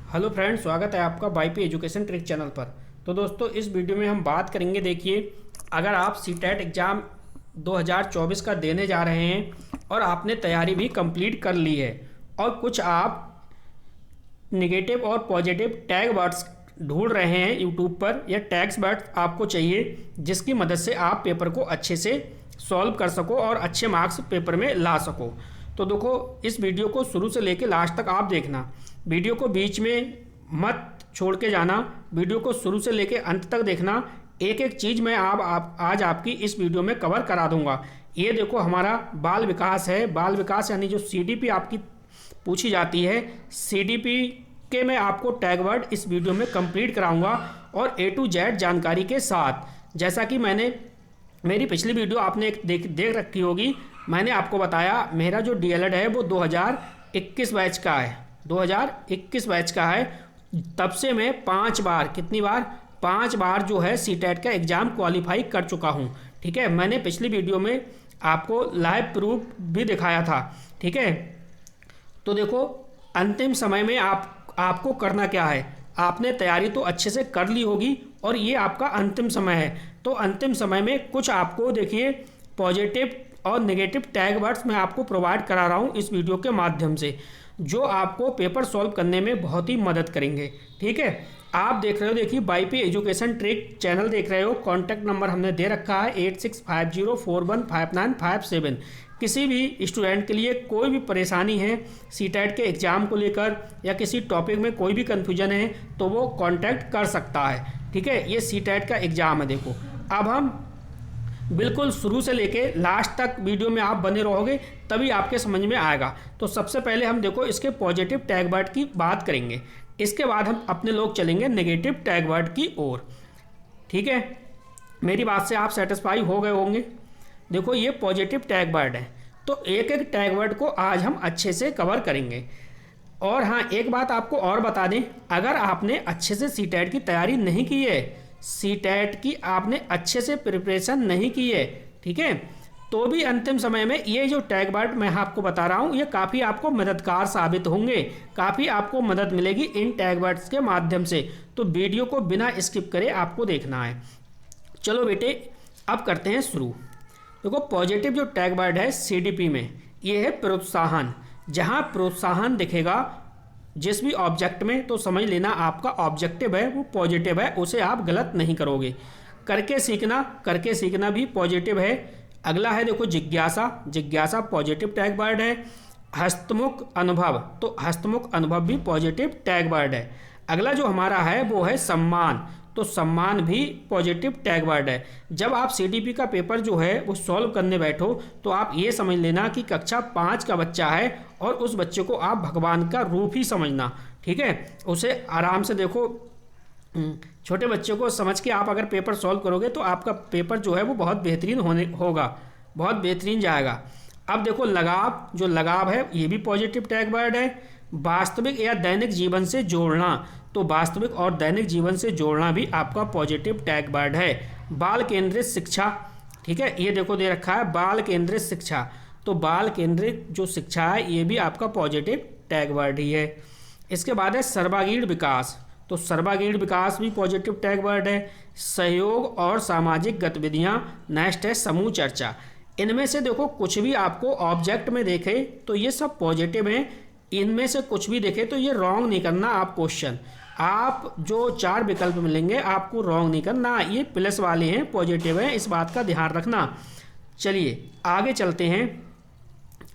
Hello friends, स्वागत है आपका वाईपी एजुकेशन ट्रिक चैनल पर। तो दोस्तों, इस वीडियो में हम बात करेंगे। देखिए, अगर आप सीटेट एग्ज़ाम 2024 का देने जा रहे हैं और आपने तैयारी भी कंप्लीट कर ली है और कुछ आप नेगेटिव और पॉजिटिव टैग वर्ड्स ढूंढ रहे हैं यूट्यूब पर, या टैग्स वर्ड्स आपको चाहिए जिसकी मदद से आप पेपर को अच्छे से सॉल्व कर सको और अच्छे मार्क्स पेपर में ला सको। तो देखो, इस वीडियो को शुरू से लेकर लास्ट तक आप देखना। वीडियो को बीच में मत छोड़ के जाना, वीडियो को शुरू से लेकर अंत तक देखना। एक एक चीज़ मैं आज आपकी इस वीडियो में कवर करा दूंगा। ये देखो, हमारा बाल विकास है। बाल विकास यानी जो सीडीपी आपकी पूछी जाती है, सीडीपी के मैं आपको टैग वर्ड इस वीडियो में कंप्लीट कराऊंगा और A to Z जानकारी के साथ। जैसा कि मैंने मेरी पिछली वीडियो आपने देख रखी होगी, मैंने आपको बताया मेरा जो डीएलएड है वो 2021 बैच का है। 2021 बैच का है। तब से मैं 5 बार, कितनी बार, 5 बार जो है सीटेट का एग्ज़ाम क्वालिफाई कर चुका हूँ। ठीक है, मैंने पिछली वीडियो में आपको लाइव प्रूफ भी दिखाया था। ठीक है, तो देखो, अंतिम समय में आपको करना क्या है। आपने तैयारी तो अच्छे से कर ली होगी और ये आपका अंतिम समय है। तो अंतिम समय में कुछ आपको देखिए पॉजिटिव और नेगेटिव टैग वर्ड्स मैं आपको प्रोवाइड करा रहा हूँ इस वीडियो के माध्यम से, जो आपको पेपर सॉल्व करने में बहुत ही मदद करेंगे। ठीक है, आप देख रहे हो, देखिए वाईपी एजुकेशन ट्रिक चैनल देख रहे हो। कॉन्टैक्ट नंबर हमने दे रखा है 8650415957। किसी भी स्टूडेंट के लिए कोई भी परेशानी है सीटेट के एग्ज़ाम को लेकर या किसी टॉपिक में कोई भी कन्फ्यूजन है तो वो कांटेक्ट कर सकता है। ठीक है, ये सीटेट का एग्ज़ाम है। देखो, अब हम बिल्कुल शुरू से लेके लास्ट तक वीडियो में आप बने रहोगे तभी आपके समझ में आएगा। तो सबसे पहले हम देखो इसके पॉजिटिव टैग वर्ड की बात करेंगे, इसके बाद हम अपने लोग चलेंगे नेगेटिव टैग वर्ड की ओर। ठीक है, मेरी बात से आप सेटिस्फाई हो गए होंगे। देखो, ये पॉजिटिव टैग वर्ड है, तो एक एक टैग वर्ड को आज हम अच्छे से कवर करेंगे। और हाँ, एक बात आपको और बता दें, अगर आपने अच्छे से सीटेट की तैयारी नहीं की है, सीटेट की आपने अच्छे से प्रिपरेशन नहीं की है, ठीक है, तो भी अंतिम समय में ये जो टैग वर्ड मैं आपको बता रहा हूँ ये काफ़ी आपको मददगार साबित होंगे। काफ़ी आपको मदद मिलेगी इन टैग वर्ड्स के माध्यम से। तो वीडियो को बिना स्किप करे आपको देखना है। चलो बेटे, अब करते हैं शुरू। देखो, पॉजिटिव जो टैग वर्ड है सीडीपी में, ये है प्रोत्साहन। जहाँ प्रोत्साहन दिखेगा जिस भी ऑब्जेक्ट में, तो समझ लेना आपका ऑब्जेक्टिव है वो पॉजिटिव है, उसे आप गलत नहीं करोगे। करके सीखना भी पॉजिटिव है। अगला है देखो जिज्ञासा पॉजिटिव टैग वर्ड है। हस्तमुख अनुभव, तो हस्तमुख अनुभव भी पॉजिटिव टैग वर्ड है। अगला जो हमारा है वो है सम्मान, तो सम्मान भी पॉजिटिव टैग वर्ड है। जब आप सीडीपी का पेपर जो है वो सॉल्व करने बैठो तो आप ये समझ लेना कि कक्षा 5 का बच्चा है और उस बच्चे को आप भगवान का रूप ही समझना। ठीक है, उसे आराम से देखो, छोटे बच्चे को समझ के आप अगर पेपर सॉल्व करोगे तो आपका पेपर जो है वो बहुत बेहतरीन होगा, बहुत बेहतरीन जाएगा। अब देखो, जो लगाव है ये भी पॉजिटिव टैग वर्ड है। वास्तविक या दैनिक जीवन से जोड़ना, तो वास्तविक और दैनिक जीवन से जोड़ना भी आपका पॉजिटिव टैग वर्ड है। बाल केंद्रित शिक्षा, ठीक है, ये देखो दे रखा है बाल केंद्रित शिक्षा, तो बाल केंद्रित जो शिक्षा है ये भी आपका पॉजिटिव टैग वर्ड ही है। इसके बाद है सर्वांगीण विकास, तो सर्वांगीण विकास भी पॉजिटिव टैग वर्ड है। सहयोग और सामाजिक गतिविधियाँ, नेक्स्ट है समूह चर्चा। इनमें से देखो कुछ भी आपको ऑब्जेक्ट में देखे तो ये सब पॉजिटिव हैं, इनमें से कुछ भी देखे तो ये रॉन्ग नहीं करना आप क्वेश्चन। आप जो 4 विकल्प मिलेंगे आपको रॉन्ग नहीं करना, ये प्लस वाले हैं, पॉजिटिव हैं, इस बात का ध्यान रखना। चलिए आगे चलते हैं,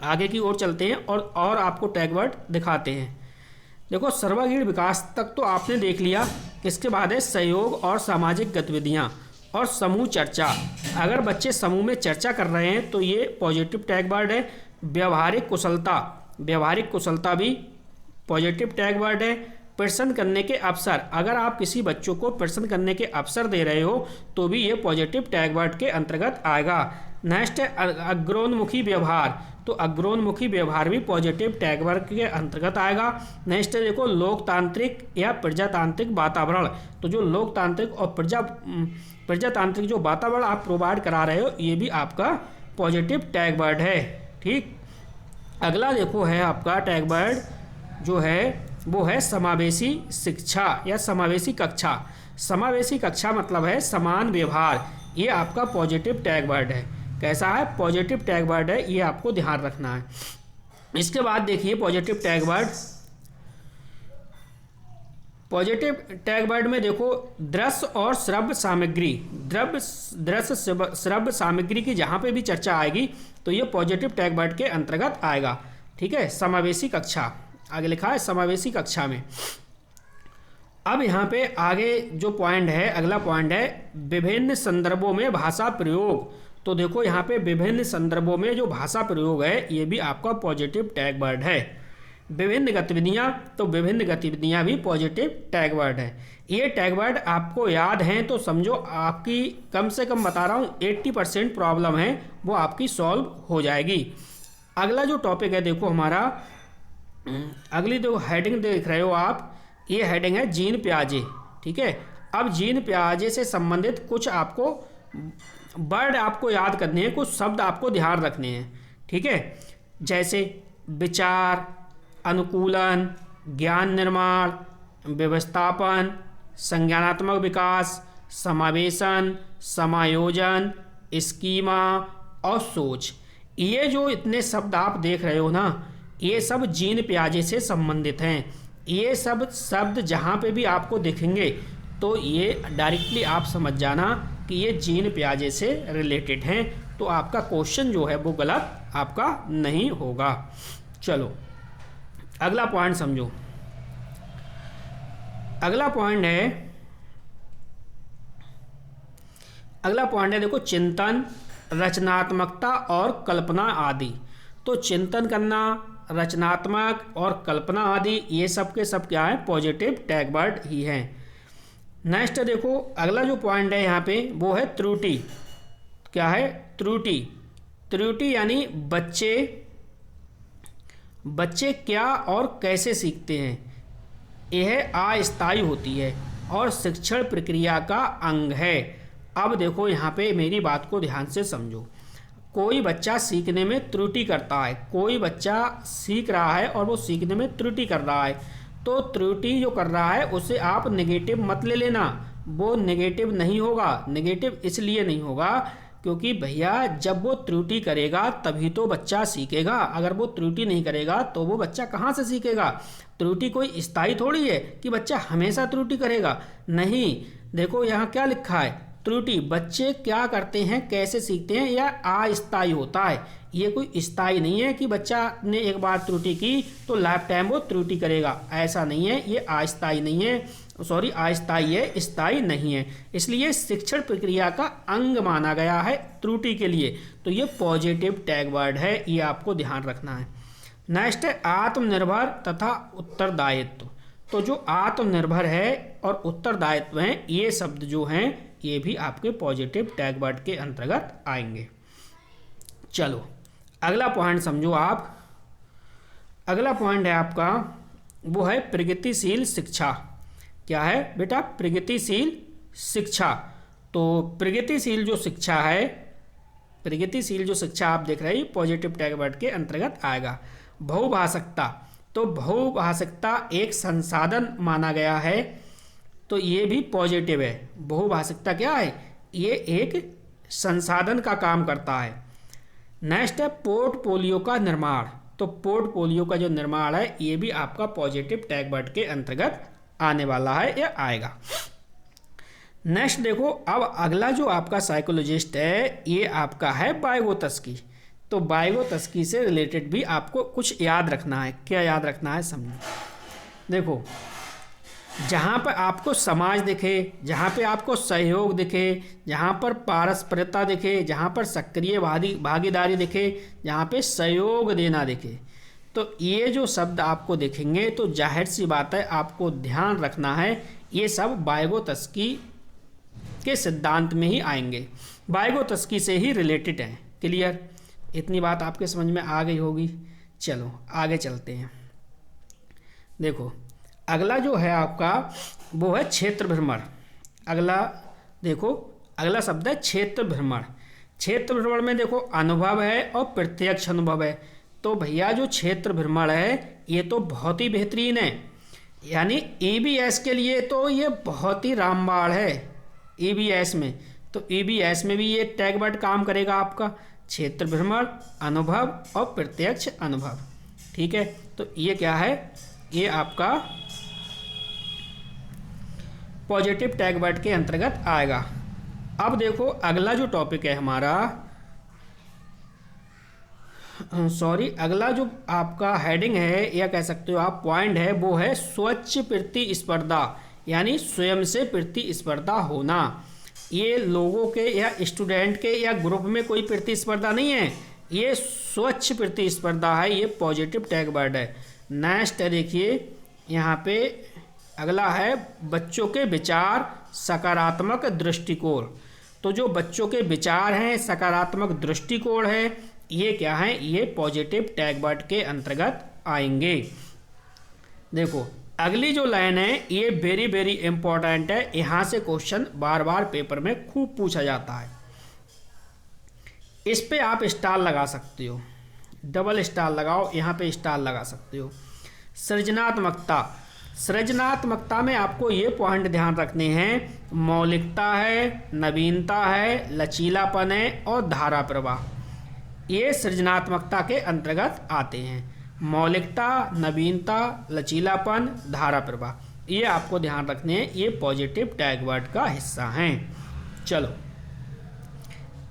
आगे की ओर चलते हैं और आपको टैग वर्ड दिखाते हैं। देखो, सर्वांगीण विकास तक तो आपने देख लिया। इसके बाद है सहयोग और सामाजिक गतिविधियाँ और समूह चर्चा। अगर बच्चे समूह में चर्चा कर रहे हैं तो ये पॉजिटिव टैग वर्ड है। व्यवहारिक कुशलता भी पॉजिटिव टैग वर्ड है। प्रश्न करने के अवसर, अगर आप किसी बच्चों को प्रश्न करने के अवसर दे रहे हो तो भी ये पॉजिटिव टैग वर्ड के अंतर्गत आएगा। नेक्स्ट है अग्रोन्मुखी व्यवहार, तो अग्रोन्मुखी व्यवहार भी पॉजिटिव टैग वर्ड के अंतर्गत आएगा। नेक्स्ट है देखो लोकतांत्रिक या प्रजातांत्रिक वातावरण, तो जो लोकतांत्रिक और प्रजातांत्रिक जो वातावरण आप प्रोवाइड करा रहे हो ये भी आपका पॉजिटिव टैग वर्ड है। ठीक, अगला देखो है आपका टैग वर्ड जो है वो है समावेशी शिक्षा या समावेशी कक्षा। समावेशी कक्षा मतलब है समान व्यवहार, ये आपका पॉजिटिव टैग वर्ड है। कैसा है? पॉजिटिव टैग वर्ड है, ये आपको ध्यान रखना है। इसके बाद देखिए positive tag word, positive tag word में देखो दृश्य और श्रव्य सामग्री, दृश्य श्रव्य सामग्री की जहाँ पे भी चर्चा आएगी तो ये पॉजिटिव टैग वर्ड के अंतर्गत आएगा। ठीक है, समावेशी कक्षा आगे लिखा है समावेशी कक्षा में। अब यहाँ पे आगे जो पॉइंट है, अगला पॉइंट है विभिन्न संदर्भों में भाषा प्रयोग। तो देखो यहाँ पे विभिन्न संदर्भों में जो भाषा प्रयोग है ये भी आपका पॉजिटिव टैग वर्ड है। विभिन्न गतिविधियाँ, तो विभिन्न गतिविधियाँ भी पॉजिटिव टैग वर्ड है। ये टैग वर्ड आपको याद हैं तो समझो आपकी कम से कम बता रहा हूँ 80% प्रॉब्लम है वो आपकी सॉल्व हो जाएगी। अगला जो टॉपिक है देखो हमारा, अगली जो हेडिंग देख रहे हो आप, ये हेडिंग है जीन प्याजे। ठीक है, अब जीन प्याजे से संबंधित कुछ आपको वर्ड आपको याद करने हैं, कुछ शब्द आपको ध्यान रखने हैं। ठीक है, जैसे विचार, अनुकूलन, ज्ञान निर्माण, व्यवस्थापन, संज्ञानात्मक विकास, समावेशन, समायोजन, स्कीमा और सोच। ये जो इतने शब्द आप देख रहे हो ना, ये सब जीन प्याजे से संबंधित हैं। ये सब शब्द जहाँ पे भी आपको दिखेंगे तो ये डायरेक्टली आप समझ जाना कि ये जीन प्याजे से रिलेटेड हैं, तो आपका क्वेश्चन जो है वो गलत आपका नहीं होगा। चलो अगला पॉइंट समझो। अगला पॉइंट है देखो चिंतन, रचनात्मकता और कल्पना आदि। तो चिंतन करना, रचनात्मक और कल्पना आदि ये सब के सब क्या है? पॉजिटिव टैग वर्ड ही हैं। नेक्स्ट देखो अगला जो पॉइंट है यहाँ पे वो है त्रुटि। क्या है? त्रुटि। त्रुटि यानी बच्चे क्या और कैसे सीखते हैं। यह अस्थायी होती है और शिक्षण प्रक्रिया का अंग है। अब देखो यहाँ पे मेरी बात को ध्यान से समझो। कोई बच्चा सीखने में त्रुटि करता है, कोई बच्चा सीख रहा है और वो सीखने में त्रुटि कर रहा है, तो त्रुटि जो कर रहा है उसे आप नेगेटिव मत ले लेना, वो नेगेटिव नहीं होगा। नेगेटिव इसलिए नहीं होगा क्योंकि भैया जब वो त्रुटि करेगा तभी तो बच्चा सीखेगा। अगर वो त्रुटि नहीं करेगा तो वो बच्चा कहाँ से सीखेगा? त्रुटि कोई स्थायी थोड़ी है कि बच्चा हमेशा त्रुटि करेगा, नहीं। देखो यहाँ क्या लिखा है, त्रुटि बच्चे क्या करते हैं, कैसे सीखते हैं, या अस्थायी होता है। ये कोई स्थायी नहीं है कि बच्चा ने एक बार त्रुटि की तो लाइफ टाइम वो त्रुटि करेगा, ऐसा नहीं है। ये अस्थायी नहीं है, सॉरी अस्थायी है, स्थायी नहीं है। इसलिए शिक्षण प्रक्रिया का अंग माना गया है त्रुटि के लिए, तो ये पॉजिटिव टैग वर्ड है, ये आपको ध्यान रखना है। नेक्स्ट है आत्मनिर्भर तथा उत्तरदायित्व। तो जो आत्मनिर्भर है और उत्तरदायित्व हैं, ये शब्द जो हैं ये भी आपके पॉजिटिव टैग वर्ड के अंतर्गत आएंगे। चलो अगला पॉइंट समझो आप। अगला पॉइंट है आपका वो है प्रगतिशील शिक्षा। क्या है बेटा? प्रगतिशील शिक्षा। तो प्रगतिशील जो शिक्षा है, प्रगतिशील जो शिक्षा आप देख रहे हैं पॉजिटिव टैग वर्ड के अंतर्गत आएगा। बहुभाषिकता, तो बहुभाषिकता एक संसाधन माना गया है, तो ये भी पॉजिटिव है। बहुभाषिकता क्या है? ये एक संसाधन का काम करता है। नेक्स्ट है पोर्टफोलियो का निर्माण। तो पोर्टफोलियो का जो निर्माण है ये भी आपका पॉजिटिव टैग वर्ड के अंतर्गत आने वाला है या आएगा। नेक्स्ट देखो, अब अगला जो आपका साइकोलॉजिस्ट है ये आपका है वाइगोत्स्की। तो वाइगोत्स्की से रिलेटेड भी आपको कुछ याद रखना है। क्या याद रखना है समझो। देखो, जहाँ पर आपको समाज दिखे, जहाँ पे आपको सहयोग दिखे, जहाँ पर पारस्परिकता दिखे, जहाँ पर सक्रिय भागीदारी दिखे, जहाँ पे सहयोग देना दिखे, तो ये जो शब्द आपको दिखेंगे तो जाहिर सी बात है आपको ध्यान रखना है ये सब वाइगोत्स्की के सिद्धांत में ही आएंगे, वाइगोत्स्की से ही रिलेटेड हैं। क्लियर? इतनी बात आपके समझ में आ गई होगी। चलो आगे चलते हैं। देखो अगला जो है आपका वो है क्षेत्र भ्रमण। अगला देखो, अगला शब्द है क्षेत्र भ्रमण। क्षेत्र भ्रमण में देखो अनुभव है और प्रत्यक्ष अनुभव है। तो भैया जो क्षेत्र भ्रमण है ये तो बहुत ही बेहतरीन है। यानी ईबीएस के लिए तो ये बहुत ही रामबाण है। ईबीएस में तो ईबीएस में भी ये टैग वर्ड काम करेगा आपका, क्षेत्र भ्रमण, अनुभव और प्रत्यक्ष अनुभव। ठीक है, तो ये क्या है, ये आपका पॉजिटिव टैग वर्ड के अंतर्गत आएगा। अब देखो अगला जो टॉपिक है हमारा, अगला जो आपका हेडिंग है या कह सकते हो आप पॉइंट है, वो है स्वच्छ प्रतिस्पर्धा, यानी स्वयं से प्रतिस्पर्धा होना। ये लोगों के या स्टूडेंट के या ग्रुप में कोई प्रतिस्पर्धा नहीं है, ये स्वच्छ प्रतिस्पर्धा है, ये पॉजिटिव टैग वर्ड है। नेक्स्ट है देखिए यहाँ पे अगला है बच्चों के विचार, सकारात्मक दृष्टिकोण। तो जो बच्चों के विचार हैं, सकारात्मक दृष्टिकोण है, ये क्या है, ये पॉजिटिव टैग वर्ड के अंतर्गत आएंगे। देखो अगली जो लाइन है ये वेरी वेरी इंपॉर्टेंट है, यहाँ से क्वेश्चन बार बार पेपर में खूब पूछा जाता है। इस पे आप स्टार लगा सकते हो, डबल स्टार लगाओ, यहाँ पे स्टार लगा सकते हो। सृजनात्मकता, सृजनात्मकता में आपको ये पॉइंट ध्यान रखने हैं, मौलिकता है, नवीनता है, लचीलापन है और धारा प्रवाह, ये सृजनात्मकता के अंतर्गत आते हैं। मौलिकता, नवीनता, लचीलापन, धारा प्रवाह, ये आपको ध्यान रखने हैं, ये पॉजिटिव टैग वर्ड का हिस्सा हैं। चलो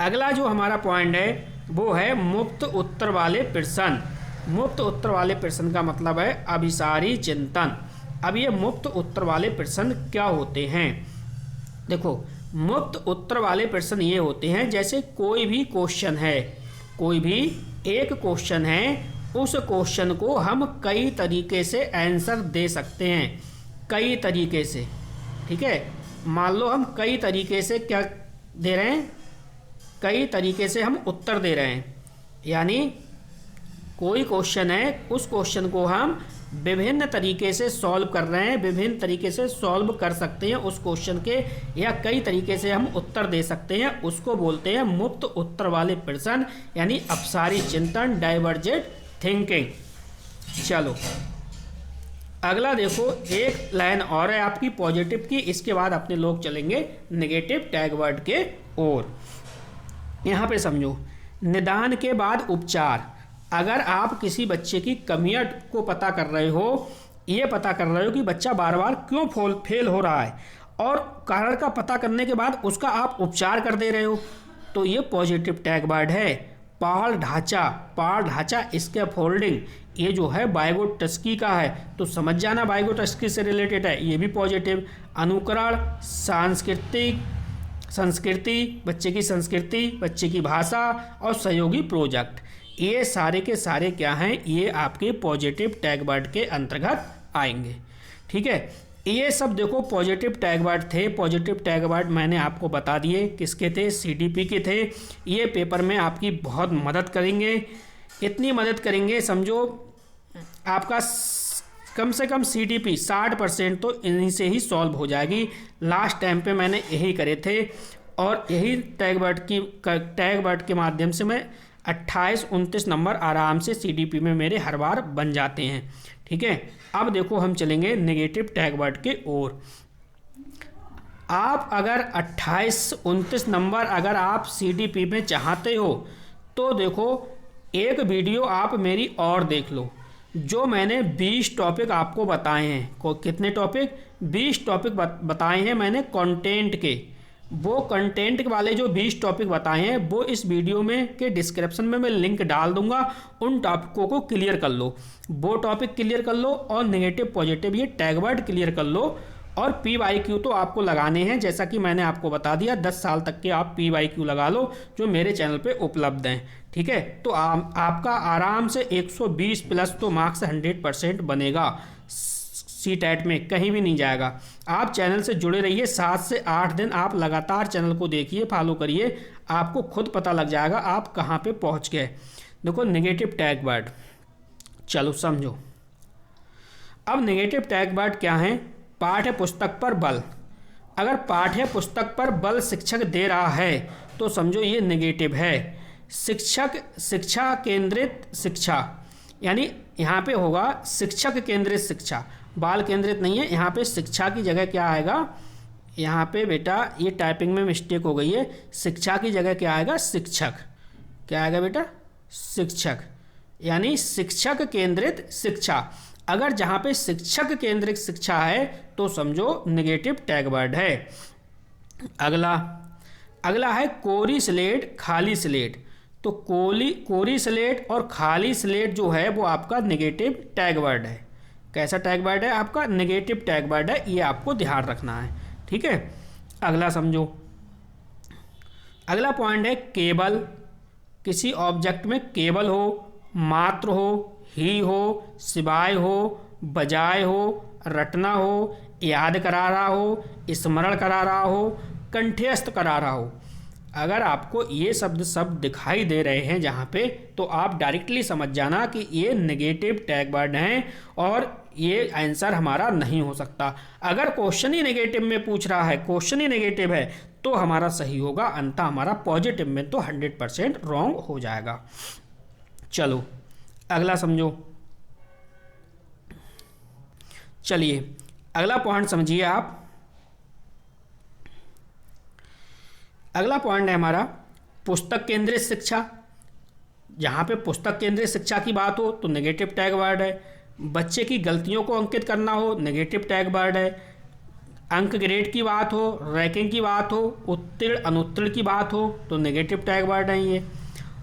अगला जो हमारा पॉइंट है वो है मुक्त उत्तर वाले प्रश्न। मुक्त उत्तर वाले प्रश्न का मतलब है अभिसारी चिंतन। अब ये मुक्त उत्तर वाले प्रश्न क्या होते हैं? देखो मुक्त उत्तर वाले प्रश्न ये होते हैं जैसे कोई भी क्वेश्चन है, कोई भी एक क्वेश्चन है, उस क्वेश्चन को हम कई तरीके से आंसर दे सकते हैं, कई तरीके से। ठीक है, मान लो हम कई तरीके से क्या दे रहे हैं, कई तरीके से हम उत्तर दे रहे हैं। यानी कोई क्वेश्चन है, उस क्वेश्चन को हम विभिन्न तरीके से सॉल्व कर रहे हैं, विभिन्न तरीके से सॉल्व कर सकते हैं उस क्वेश्चन के, या कई तरीके से हम उत्तर दे सकते हैं, उसको बोलते हैं मुक्त उत्तर वाले प्रश्न, यानी अपसारी चिंतन, डाइवर्जेंट थिंकिंग। चलो अगला देखो, एक लाइन और है आपकी पॉजिटिव की, इसके बाद अपने लोग चलेंगे नेगेटिव टैग वर्ड के ओर। यहाँ पे समझो, निदान के बाद उपचार। अगर आप किसी बच्चे की कमियां को पता कर रहे हो, ये पता कर रहे हो कि बच्चा बार बार क्यों फेल हो रहा है, और कारण का पता करने के बाद उसका आप उपचार कर दे रहे हो, तो ये पॉजिटिव टैग वर्ड है। पाढ़ ढांचा, पाढ़ ढांचा स्कैफोल्डिंग, ये जो है वाइगोटस्की का है, तो समझ जाना वाइगोटस्की से रिलेटेड है, ये भी पॉजिटिव। अनुकरण, संस्कृति, बच्चे की संस्कृति, बच्चे की भाषा और सहयोगी प्रोजेक्ट, ये सारे के सारे क्या हैं, ये आपके पॉजिटिव टैग वर्ड के अंतर्गत आएंगे। ठीक है, ये सब देखो पॉजिटिव टैग वर्ड थे। पॉजिटिव टैग वर्ड मैंने आपको बता दिए किसके थे, सीडीपी के थे। ये पेपर में आपकी बहुत मदद करेंगे, इतनी मदद करेंगे समझो आपका कम से कम सीडीपी 60% तो इन्हीं से ही सॉल्व हो जाएगी। लास्ट टाइम पे मैंने यही करे थे, और यही टैग वर्ड के माध्यम से मैं 28-29 नंबर आराम से सीडीपी में मेरे हर बार बन जाते हैं। ठीक है, अब देखो हम चलेंगे नेगेटिव टैग वर्ड के ओर। आप अगर 28-29 नंबर अगर आप सीडीपी में चाहते हो तो देखो एक वीडियो आप मेरी और देख लो, जो मैंने 20 टॉपिक आपको बताए हैं। कितने टॉपिक? 20 टॉपिक बताए हैं मैंने कंटेंट के। वो कंटेंट वाले जो 20 टॉपिक बताए हैं वो इस वीडियो में के डिस्क्रिप्शन में मैं लिंक डाल दूंगा, उन टॉपिकों को क्लियर कर लो, वो टॉपिक क्लियर कर लो, और नेगेटिव पॉजिटिव ये टैग वर्ड क्लियर कर लो। और PYQ तो आपको लगाने हैं, जैसा कि मैंने आपको बता दिया 10 साल तक के आप PYQ लगा लो जो मेरे चैनल पे उपलब्ध हैं। ठीक है, तो आपका आराम से 120 प्लस तो मार्क्स 100% बनेगा CTET में, कहीं भी नहीं जाएगा। आप चैनल से जुड़े रहिए, 7 से 8 दिन आप लगातार चैनल को देखिए, फॉलो करिए, आपको खुद पता लग जाएगा आप कहाँ पे पहुँच गए। देखो नेगेटिव टैग वर्ड, चलो समझो। अब नेगेटिव टैग वर्ड क्या है? पाठ्य पुस्तक पर बल। अगर पाठ्य पुस्तक पर बल शिक्षक दे रहा है तो समझो ये नेगेटिव है। शिक्षा केंद्रित शिक्षा, यानी यहाँ पे होगा शिक्षक केंद्रित शिक्षा, बाल केंद्रित नहीं है। यहाँ पे शिक्षा की जगह क्या आएगा, यहाँ पे बेटा ये टाइपिंग में मिस्टेक हो गई है, शिक्षा की जगह क्या आएगा, शिक्षक। क्या आएगा बेटा, शिक्षक, यानी शिक्षक केंद्रित शिक्षा। अगर जहाँ पे शिक्षक केंद्रित शिक्षा है तो समझो नेगेटिव टैग वर्ड है। अगला है कोरी स्लेट खाली स्लेट। तो कोरी स्लेट और खाली स्लेट जो है वो आपका नेगेटिव टैग वर्ड है। कैसा टैग वर्ड है आपका, नेगेटिव टैग वर्ड है, ये आपको ध्यान रखना है, ठीक है। अगला समझो, अगला पॉइंट है केबल। किसी ऑब्जेक्ट में केवल हो, मात्र हो, ही हो, सिवाय हो, बजाय हो, रटना हो, याद करा रहा हो, स्मरण करा रहा हो, कंठस्थ करा रहा हो। अगर आपको ये शब्द सब दिखाई दे रहे हैं जहाँ पे, तो आप डायरेक्टली समझ जाना कि ये नेगेटिव टैग वर्ड हैं और ये आंसर हमारा नहीं हो सकता। अगर क्वेश्चन ही नेगेटिव में पूछ रहा है, क्वेश्चन ही नेगेटिव है, तो हमारा सही होगा, अंततः हमारा पॉजिटिव में तो 100% रॉन्ग हो जाएगा। चलो अगला समझो, चलिए अगला पॉइंट समझिए आप। अगला पॉइंट है हमारा पुस्तक केंद्रित शिक्षा। जहाँ पे पुस्तक केंद्रित शिक्षा की बात हो तो नेगेटिव टैग वर्ड है। बच्चे की गलतियों को अंकित करना हो, नेगेटिव टैग वर्ड है। अंक ग्रेड की बात हो, रैंकिंग की बात हो, उत्तीर्ण अनुत्तीर्ण की बात हो तो नेगेटिव टैग वर्ड है ये।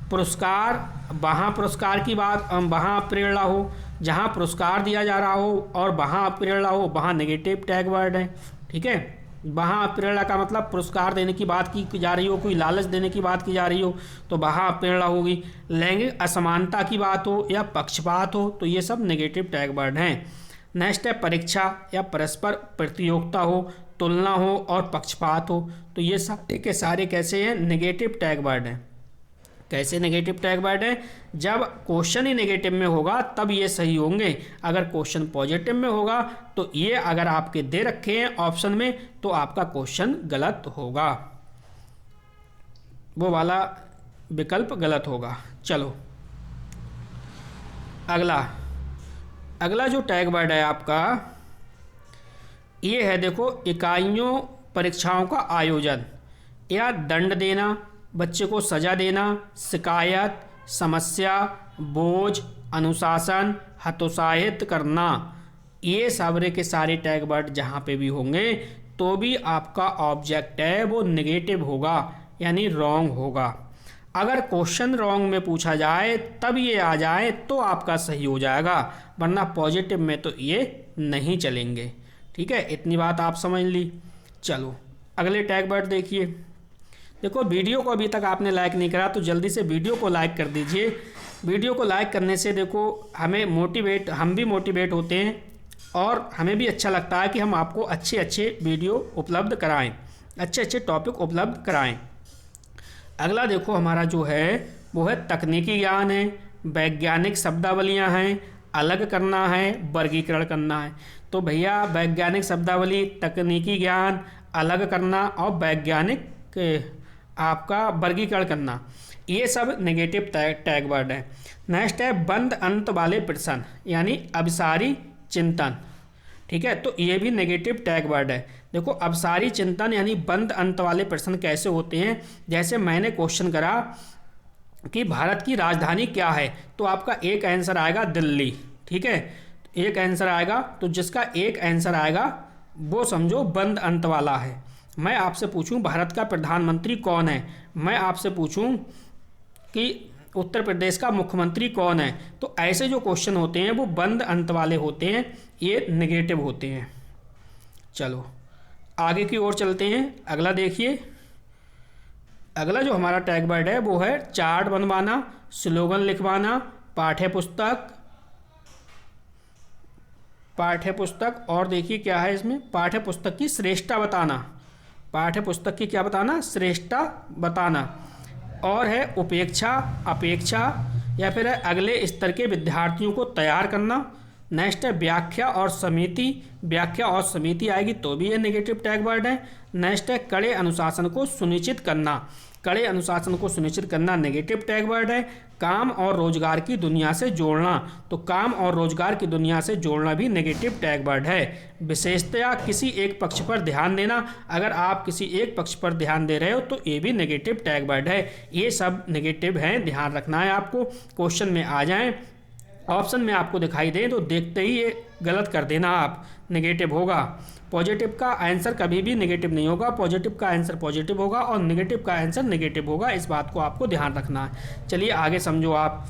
पुरस्कार, वहाँ पुरस्कार की बात, वहाँ प्रेरणा हो, जहाँ पुरस्कार दिया जा रहा हो और वहाँ प्रेरणा हो, वहाँ नेगेटिव टैग वर्ड है, ठीक है। वहाँ प्रेरणा का मतलब पुरस्कार देने की बात की जा रही हो, कोई लालच देने की बात की जा रही हो तो वहाँ प्रेरणा होगी। लैंगिक असमानता की बात हो या पक्षपात हो तो ये सब नेगेटिव टैग वर्ड हैं। नेक्स्ट है परीक्षा या परस्पर प्रतियोगिता हो, तुलना हो और पक्षपात हो तो ये सारे के सारे कैसे हैं, नेगेटिव टैग वर्ड हैं। कैसे नेगेटिव टैग वर्ड है, जब क्वेश्चन ही नेगेटिव में होगा तब ये सही होंगे। अगर क्वेश्चन पॉजिटिव में होगा तो ये अगर आपके दे रखे हैं ऑप्शन में तो आपका क्वेश्चन गलत होगा, वो वाला विकल्प गलत होगा। चलो अगला जो टैग वर्ड है आपका ये है, देखो इकाइयों परीक्षाओं का आयोजन या दंड देना, बच्चे को सजा देना, शिकायत, समस्या, बोझ, अनुशासन, हतोत्साहित करना, ये सारे के सारे टैग वर्ड जहाँ पे भी होंगे तो भी आपका ऑब्जेक्ट है वो नेगेटिव होगा, यानी रॉन्ग होगा। अगर क्वेश्चन रॉन्ग में पूछा जाए तब ये आ जाए तो आपका सही हो जाएगा, वरना पॉजिटिव में तो ये नहीं चलेंगे, ठीक है। इतनी बात आप समझ ली। चलो अगले टैग वर्ड देखिए। देखो वीडियो को अभी तक आपने लाइक नहीं करा तो जल्दी से वीडियो को लाइक कर दीजिए। वीडियो को लाइक करने से देखो हम भी मोटिवेट होते हैं और हमें भी अच्छा लगता है कि हम आपको अच्छे अच्छे वीडियो उपलब्ध कराएं, अच्छे अच्छे टॉपिक उपलब्ध कराएं। अगला देखो हमारा जो है वो है तकनीकी ज्ञान है, वैज्ञानिक शब्दावलियाँ हैं, अलग करना है, वर्गीकरण करना है। तो भैया वैज्ञानिक शब्दावली, तकनीकी ज्ञान, अलग करना और वैज्ञानिक आपका वर्गीकरण करना, ये सब नेगेटिव टैग वर्ड है। नेक्स्ट है बंद अंत वाले प्रश्न यानी अभिसारी चिंतन, ठीक है, तो ये भी नेगेटिव टैग वर्ड है। देखो अभिसारी चिंतन यानी बंद अंत वाले प्रश्न कैसे होते हैं, जैसे मैंने क्वेश्चन करा कि भारत की राजधानी क्या है तो आपका एक आंसर आएगा दिल्ली, ठीक है, एक आंसर आएगा, तो जिसका एक आंसर आएगा वो समझो बंद अंत वाला है। मैं आपसे पूछूं भारत का प्रधानमंत्री कौन है, मैं आपसे पूछूं कि उत्तर प्रदेश का मुख्यमंत्री कौन है, तो ऐसे जो क्वेश्चन होते हैं वो बंद अंत वाले होते हैं, ये नेगेटिव होते हैं। चलो आगे की ओर चलते हैं। अगला देखिए, अगला जो हमारा टैग वर्ड है वो है चार्ट बनवाना, स्लोगन लिखवाना, पाठ्यपुस्तक और देखिए क्या है इसमें, पाठ्यपुस्तक की श्रेष्ठता बताना, पाठ्यपुस्तक की क्या बताना, श्रेष्ठता बताना, और है उपेक्षा, अपेक्षा, या फिर है अगले स्तर के विद्यार्थियों को तैयार करना। नेक्स्ट है व्याख्या और समिति, व्याख्या और समिति आएगी तो भी ये नेगेटिव टैग वर्ड है। नेक्स्ट है कड़े अनुशासन को सुनिश्चित करना, कड़े अनुशासन को सुनिश्चित करना नेगेटिव टैग वर्ड है। काम और रोजगार की दुनिया से जोड़ना, तो काम और रोजगार की दुनिया से जोड़ना भी नेगेटिव टैग वर्ड है। विशेषतया किसी एक पक्ष पर ध्यान देना, अगर आप किसी एक पक्ष पर ध्यान दे रहे हो तो ये भी नेगेटिव टैग वर्ड है। ये सब नेगेटिव हैं, ध्यान रखना है आपको। क्वेश्चन में आ जाएं, ऑप्शन में आपको दिखाई दे तो देखते ही ये गलत कर देना आप, नेगेटिव होगा। पॉजिटिव का आंसर कभी भी नेगेटिव नहीं होगा, पॉजिटिव का आंसर पॉजिटिव होगा और नेगेटिव का आंसर नेगेटिव होगा, इस बात को आपको ध्यान रखना है। चलिए आगे समझो आप।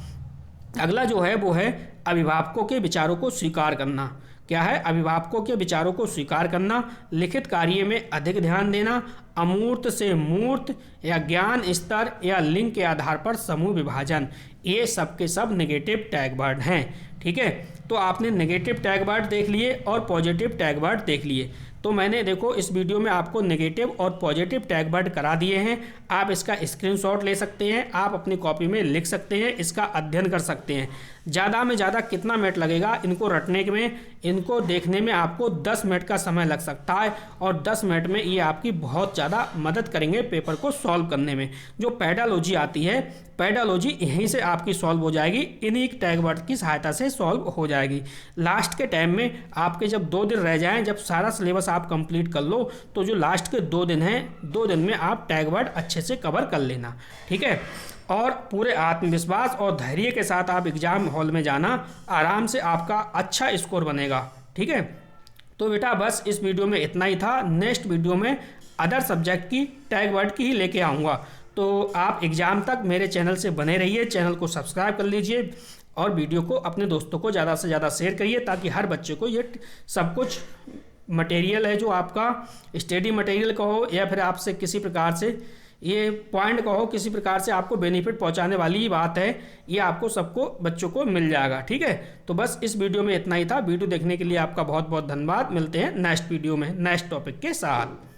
अगला जो है वो है अभिभावकों के विचारों को स्वीकार करना। क्या है? अभिभावकों के विचारों को स्वीकार करना, लिखित कार्य में अधिक ध्यान देना, अमूर्त से मूर्त या ज्ञान स्तर या लिंग के आधार पर समूह विभाजन, ये सब के सब नेगेटिव टैग वर्ड हैं। ठीक है, तो आपने नेगेटिव टैग वर्ड देख लिए और पॉजिटिव टैग वर्ड देख लिए। तो मैंने देखो इस वीडियो में आपको नेगेटिव और पॉजिटिव टैग वर्ड करा दिए हैं। आप इसका स्क्रीनशॉट ले सकते हैं, आप अपनी कॉपी में लिख सकते हैं, इसका अध्ययन कर सकते हैं। ज़्यादा में ज़्यादा कितना मिनट लगेगा इनको रटने में, इनको देखने में आपको 10 मिनट का समय लग सकता है और 10 मिनट में ये आपकी बहुत ज़्यादा मदद करेंगे पेपर को सॉल्व करने में। जो पेडालॉजी आती है, पेडालॉजी यहीं से आपकी सॉल्व हो जाएगी, इन्हीं टैग वर्ड की सहायता से सॉल्व हो जाएगी। लास्ट के टाइम में आपके जब 2 दिन रह जाएं, जब सारा सिलेबस आप कंप्लीट कर लो, तो जो लास्ट के 2 दिन हैं, 2 दिन में आप टैग वर्ड अच्छे से कवर कर लेना। ठीक है, और पूरे आत्मविश्वास और धैर्य के साथ आप एग्जाम हॉल में जाना, आराम से आपका अच्छा स्कोर बनेगा। ठीक है, तो बेटा बस इस वीडियो में इतना ही था। नेक्स्ट वीडियो में अदर सब्जेक्ट की टैग वर्ड की ही लेके आऊँगा। तो आप एग्ज़ाम तक मेरे चैनल से बने रहिए, चैनल को सब्सक्राइब कर लीजिए और वीडियो को अपने दोस्तों को ज़्यादा से ज़्यादा शेयर करिए, ताकि हर बच्चे को ये सब कुछ मटेरियल है जो आपका स्टडी मटेरियल का हो या फिर आपसे किसी प्रकार से ये पॉइंट का हो, किसी प्रकार से आपको बेनिफिट पहुंचाने वाली ही बात है, ये आपको सबको बच्चों को मिल जाएगा। ठीक है, तो बस इस वीडियो में इतना ही था। वीडियो देखने के लिए आपका बहुत बहुत धन्यवाद। मिलते हैं नेक्स्ट वीडियो में नेक्स्ट टॉपिक के साथ।